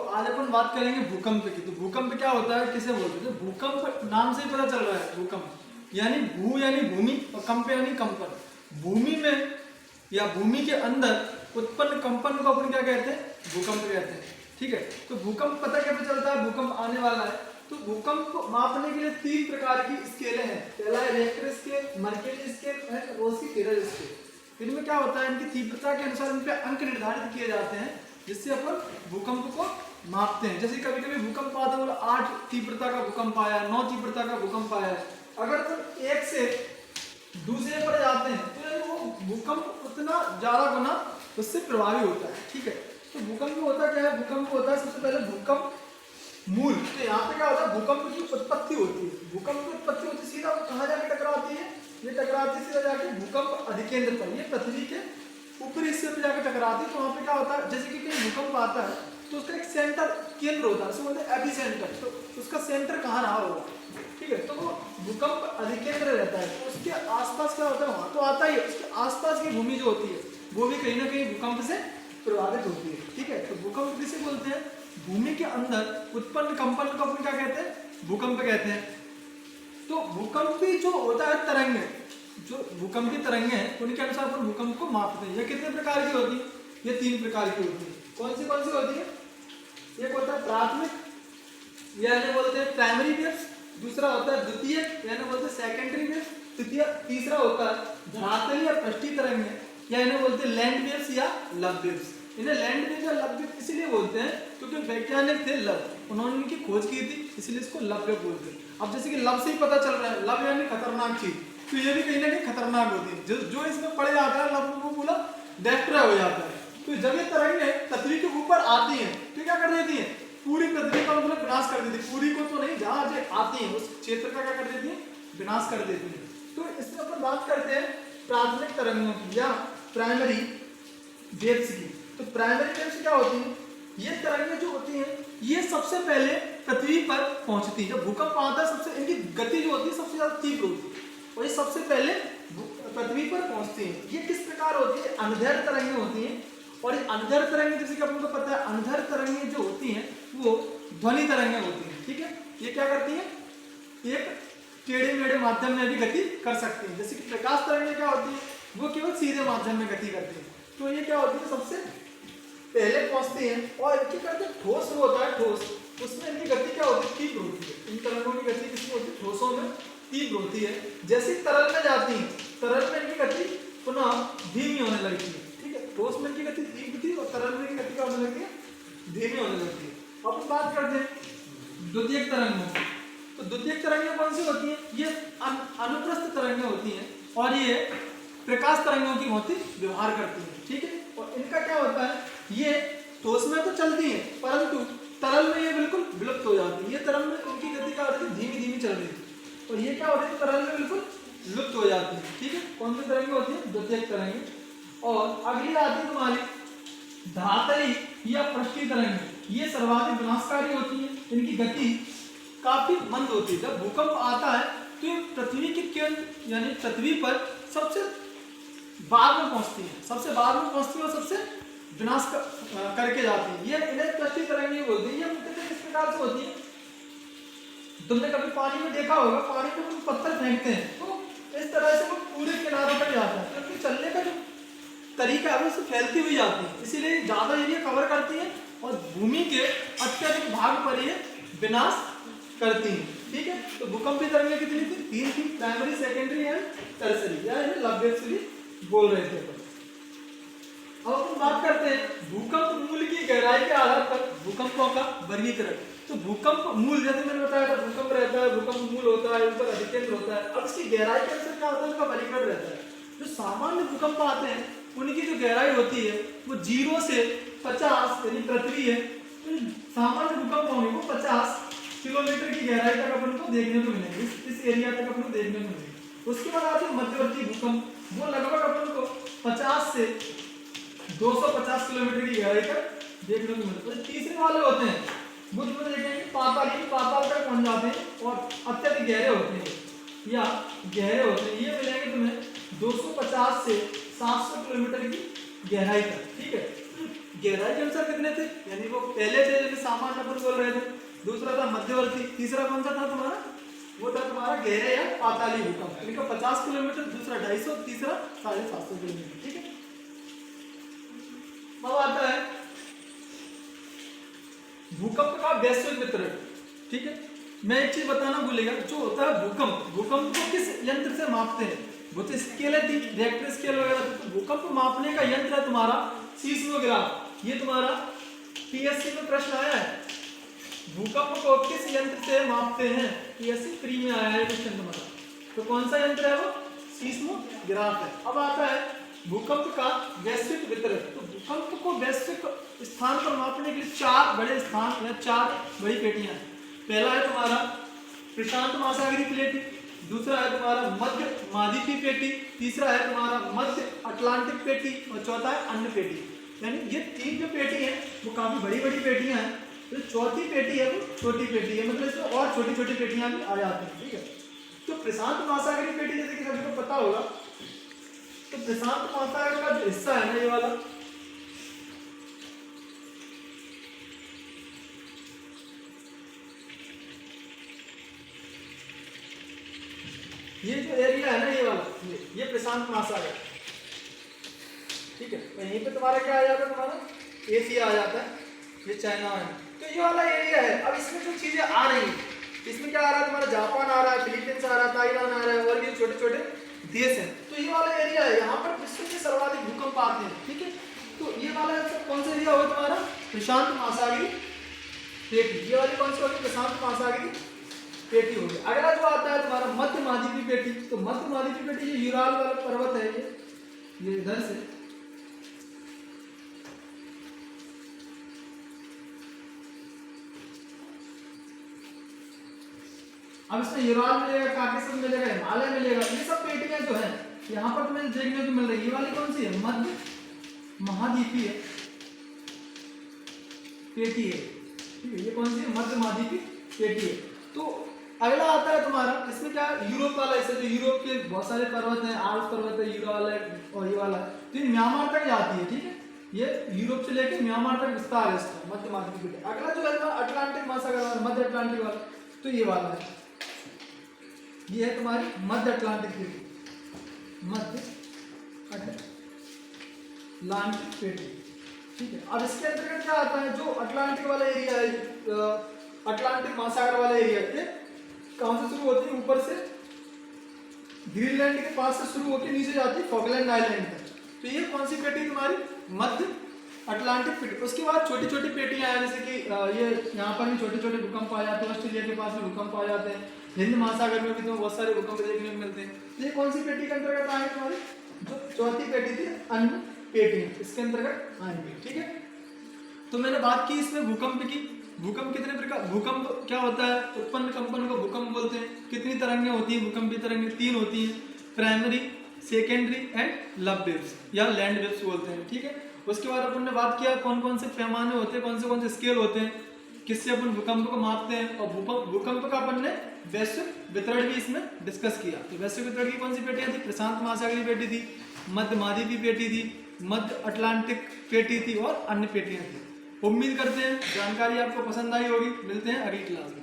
आज अपन बात करेंगे भूकंप की। तो भूकंप क्या होता है, किसे बोलते हैं? भूकंप नाम से ही पता चल रहा है, भूकंप यानी भू यानी भूमि और कंप यानी कंपन। भूमि में या भूमि के अंदर उत्पन्न कंपन को अपन क्या कहते हैं? भूकंप कहते हैं। ठीक है, तो भूकंप पता कैसे चलता है भूकंप आने वाला है? तो भूकंप को मापने के लिए 3 प्रकार की स्केलें हैं। पहला है Richter scale, Mercalli scale and Rolls Taylor scale. इनमें क्या होता है, इनकी तीव्रता के अनुसार इन पे अंक निर्धारित किए जाते हैं, जिससे अपन भूकंप को मापते हैं। जैसे कभी कभी भूकंप आता है, 8 तीव्रता का भूकंप आया, 9 तीव्रता का भूकंप आया है। अगर तुम एक से दूसरे पर जाते हैं तो वो भूकंप उतना ज्यादा गुना उससे प्रभावी होता है। ठीक है, तो भूकंप में होता क्या है? भूकंप होता है सबसे पहले भूकंप मूल। तो यहाँ पे क्या होता है, भूकंप की उत्पत्ति होती है। भूकंप की उत्पत्ति होती है सीधा कहाँ जाके टकराती है? ये टकराती है सीधा जाके भूकंप अधिकेंद्र पर, ये पृथ्वी के ऊपरी हिस्से पे जाके टकराती है। तो वहाँ पे क्या होता है, जैसे कि कहीं भूकंप आता है तो उसका एक सेंटर केंद्र होता है, उसको बोलते हैं एपिसेंटर। तो उसका सेंटर कहाँ रहा होगा? ठीक है, तो वो भूकंप अधिकेंद्र रहता है, तो उसके आसपास क्या होता है, वहाँ तो आता ही है, उसके आसपास की भूमि जो होती है वो भी कहीं ना कहीं भूकंप से प्रभावित होती है। ठीक है, तो भूकंप किसे बोलते हैं? भूमि के अंदर उत्पन्न कंपन को अपन क्या कहते हैं? भूकंप कहते हैं। तो भूकंपी जो होता है तरंग, जो भूकंपी तरंगे हैं उनके अनुसार अपन भूकंप को मापते हैं। ये कितने प्रकार की होती है? ये 3 प्रकार की होती है। कौन सी होती है? एक होता है प्राथमिक, यानी बोलते हैं प्राइमरी वेव्स। दूसरा होता है द्वितीयक, यानी बोलते हैं सेकेंडरी वेव्स। तीसरा होता है धरातली या पृष्ठीय तरंगे, या इन्हें बोलते हैं लैंड वेव्स या लब वेव्स। इन्हें लैंड वेव्स या लब वेव्स इसलिए बोलते हैं क्योंकि वैज्ञानिक थे लब, उन्होंने इनकी खोज की थी, इसलिए इसको लब वेव बोलते हैं। अब जैसे कि लब से ही पता चल रहा है, लब यानी खतरनाक चीज, तो ये भी कहीं ना कहीं खतरनाक होती है। जो इसमें पड़ जाता है लब को पूरा डेस्ट्रॉय हो जाता है। तो जब ये तरंगें पृथ्वी के ऊपर आती हैं तो क्या कर देती हैं? पूरी पृथ्वी का मतलब विनाश कर देती है। पूरी को तो नहीं, जहाँ जो आती हैं उस क्षेत्र का क्या कर देती है? विनाश कर देती है। तो इसमें अपन बात करते हैं प्राथमिक तरंगों की या प्राइमरी वेव्स की। तो प्राइमरी वेव्स क्या होती है? ये तरंगें जो होती हैं ये सबसे पहले पृथ्वी पर पहुंचती है। जब भूकंप आता है सबसे इनकी गति जो होती है सबसे ज्यादा तीव्र होती है और ये सबसे पहले पृथ्वी पर पहुंचती है। ये किस प्रकार होती है? अंधेर तरंगें होती हैं। और ये अंधेर तरंगें, जैसे कि आपको पता है, अंधेर तरंगें जो होती हैं वो ध्वनि तरंगें होती हैं। ठीक है, ये क्या करती हैं? एक टेढ़े मेढ़े माध्यम में भी गति कर सकती हैं। जैसे कि प्रकाश तरंगें क्या होती है? वो केवल सीधे माध्यम में गति करती है। तो ये क्या होती है? सबसे पहले पहुंचती हैं। और इनकी करते ठोस होता है, ठोस, उसमें इनकी गति क्या होती है? तीव्र होती है। इन तरंगों की गति किसमें होती है? ठोसों में तीव्र होती है। जैसे तरल में जाती है, तरल में इनकी गति पुनः धीमी होने लगती है। ठीक है, ठोस में इनकी गति तीव्र थी और तरल में इनकी गति क्या होने लगती है? धीमी होने लगती है। अब बात करते हैं द्वितीयक तरंगों की। तो द्वितीयक तरंगें कौन सी होती हैं? ये अनुप्रस्थ तरंगें होती हैं और ये प्रकाश तरंगों की भांति व्यवहार करती हैं। ठीक है, और इनका क्या होता है? ये ठोस में तो चलती है परंतु तरल में ये बिल्कुल विलुप्त हो जाती है। ये तरल में उनकी गति क्या होती है? धीमी धीमी चल रही है और ये क्या होती है? तरल में बिल्कुल लुप्त हो जाती है। ठीक है, कौन सी तरंगें होती है? द्वितीयक तरंगें। और अगली आती है तुम्हारी धरातली या पृष्ठीय तरंगें। ये सर्वाधिक विनाशकारी होती है, इनकी गति काफी मंद होती है। जब भूकंप आता है तो ये पृथ्वी के केंद्र यानी पृथ्वी पर सबसे बाद में पहुंचती है, सबसे बाद में पहुंचती है और सबसे विनाश करके जाती है। ये इन्हें पृष्ठीय तरंगें बोलते हैं। ये मुख्यतः किस प्रकार से होती है? तुमने कभी पानी में देखा होगा, पानी में हम पत्थर फेंकते हैं तो इस तरह से वो पूरे किनारों पर जाता है, क्योंकि चलने का जो तरीका है वो फैलती हुई जाती है, इसीलिए ज्यादा एरिया कवर करती है और भूमि के अत्यधिक भाग पर ये विनाश करती है। ठीक है, तो भूकंपीय तरंगें कितनी थी? 3 थी, प्राइमरी, सेकेंडरी एंड टर्सरी, या इन्हें लब वेव्स भी बोल रहे थे। अब हम बात करते हैं भूकंप मूल की गहराई के आधार पर भूकंपों का वर्गीकरण। तो भूकंप मूल, जैसे मैंने बताया था, भूकंप रहता है, भूकंप मूल होता है, ऊपर अधिकेंद्र होता है। अब इसकी गहराई के अनुसार क्या होता है? उसका वर्गीकरण रहता है। जो सामान्य भूकंप आते हैं उनकी जो गहराई होती है वो 0 से 50, यानी पृथ्वी है तो सामान्य भूकंप होंगे वो 50 किलोमीटर की गहराई तक अपन को देखने को मिलेंगे, इस एरिया तक अपन को देखने को मिलेंगे। उसके बाद आते हैं मध्यवर्ती भूकंप, वो लगभग अपन को 50 से 250 किलोमीटर की गहराई तक देखने को मिलता है। तीसरे वाले होते हैं बुद्ध में देखेंगे पाताल तक पहुंच जाते हैं और अत्यधिक गहरे होते हैं या गहरे होते हैं। ये मिलेंगे तुम्हें 250 से 700 किलोमीटर की गहराई तक। ठीक है, गहराई के अनुसार कितने थे, यानी वो पहले थे जैसे सामान्य अपन बोल रहे थे, दूसरा था मध्यवर्ती, तीसरा कौन सा था तुम्हारा, वो था तुम्हारा गहरे या पाताली भूकंप। इनका 50 किलोमीटर, दूसरा 250, तीसरा 750 किलोमीटर। ठीक है, अब आता है भूकंप का वैश्विक वितरण। ठीक है, मैं एक चीज बताना भूलेगा, जो होता है भूकंप, भूकंप को किस यंत्र से मापते हैं, वो तो स्केल है, रिएक्टर स्केल वगैरह। तो भूकंप मापने का यंत्र है तुम्हारा सीस्मोग्राफ। ये तुम्हारा पीएससी में प्रश्न आया है, भूकंप को किस यंत्र से मापते हैं, पीएससी प्री में आया है क्वेश्चन तुम्हारा। तो कौन सा यंत्र है वो, सीस्मोग्राफ है। अब आता है भूकंप का वैश्विक वितरण। तो भूकंप को वैश्विक स्थान पर मापने के लिए 4 बड़े स्थान या 4 बड़ी पेटियां हैं। पहला है तुम्हारा प्रशांत महासागरीय प्लेटी, दूसरा है तुम्हारा मध्य महाद्वीपीय पेटी, तीसरा है तुम्हारा मध्य अटलांटिक पेटी, और चौथा है अन्य पेटी। यानी ये 3 जो पेटी है वो काफी बड़ी बड़ी पेटियां हैं। तो चौथी पेटी है वो छोटी पेटी है, मतलब इसमें और छोटी छोटी पेटियां भी आ जाती हैं। ठीक है, तो प्रशांत महासागरीय पेटी जैसे कि सभी को पता होगा, तो प्रशांत महासागर का जो हिस्सा है ना, ये वाला, ये जो एरिया है ना, ये वाला, ये प्रशांत महासागर। ठीक है, तो यहीं पे तुम्हारा क्या आ जाता है, तुम्हारा एशिया आ जाता है, ये चाइना है। तो ये वाला एरिया है। अब इसमें जो चीजें आ रही हैं, इसमें क्या आ रहा है तुम्हारा, जापान आ रहा है, फिलीपींस आ रहा है, ताइवान आ रहा है, और ये छोटे छोटे देश हैं। तो ये वाला एरिया है, यहाँ पर विश्व के सर्वाधिक भूकंप आते हैं। ठीक है, तो ये वाला कौन सा एरिया होगा तुम्हारा, प्रशांत महासागरीय पेटी। ये वाली कौन सी होगी, प्रशांत महासागरीय पेटी होगी। अगला जो आता है तुम्हारा मध्य महाद्वीपीय पेटी। तो मध्य महाद्वीपीय पेटी, ये यूराल वाला पर्वत है, ये इधर से अब इसमें यूराल मिलेगा, काकेशस मिलेगा, हिमालय मिलेगा। ये सब पेटियां जो है यहाँ पर तुम्हें देखने को मिल रही है। ये वाली कौन सी है, मध्य महाद्वीपीय पेटी है। ठीक है, ये कौन सी है, मध्य महाद्वीपीय पेटी है। तो अगला आता है तुम्हारा, इसमें क्या है, यूरोप वाला। इसे जो यूरोप के बहुत सारे पर्वत हैं, आल्प्स पर्वत है, यूराल है, और ये वाला है, तो ये म्यांमार तक जाती है। ठीक है, ये यूरोप से लेकर म्यांमार तक विस्तार है इसका, मध्य महाद्वीपीय पेटी। अगला जो है अटलांटिक महासागर वाला, मध्य अटलांटिक वाला, तो ये वाला है, ये है तुम्हारी मध्य अटलांटिक पेटी, मध्य अटलांटिक पेटी। ठीक है, अब इसके अंतर्गत क्या आता है, जो अटलांटिक वाला एरिया है, अटलांटिक महासागर वाला एरिया, ये कहां से शुरू होती है, ऊपर से ग्रीनलैंड के पास से शुरू होकर नीचे जाती है फॉकलैंड आइलैंड तक। तो ये कौन सी पेटी तुम्हारी, मध्य अटलांटिक पेटी। उसके बाद छोटी छोटी पेटियां हैं, जैसे कि ये यहाँ पर भी छोटे छोटे भूकंप आ जाते हैं, ऑस्ट्रेलिया के पास भी भूकंप आ जाते हैं, हिंद महासागर में भी तो बहुत सारे भूकंप देखने को मिलते हैं। तो ये कौन सी पेटी के अंतर्गत आए तुम्हारी, जो चौथी पेटी थी, अन्य पेटी, इसके अंतर्गत आएंगे। ठीक है, तो मैंने बात की इसमें भूकंप की। भूकंप कितने प्रकार, भूकंप क्या होता है, उत्पन्न कंपन को भूकंप बोलते हैं। कितनी तरंगें होती हैं भूकंप की तरंगें, 3 होती हैं, प्राइमरी, सेकेंडरी एंड लब वेव्स या लैंड वेव्स बोलते हैं। ठीक है, उसके बाद अपन ने बात किया कौन कौन से पैमाने होते हैं, कौन से स्केल होते हैं, किससे अपन भूकंप को मापते हैं, और भूकंप का अपन ने वैश्विक वितरण भी इसमें डिस्कस किया। तो वैश्विक वितरण की कौन सी पेटियां थी, प्रशांत महासागरीय पेटी थी, मध्य महाद्वीपीय पेटी थी, मध्य अटलांटिक पेटी थी, और अन्य पेटियां थी। उम्मीद करते हैं जानकारी आपको पसंद आई होगी। मिलते हैं अगली क्लास में।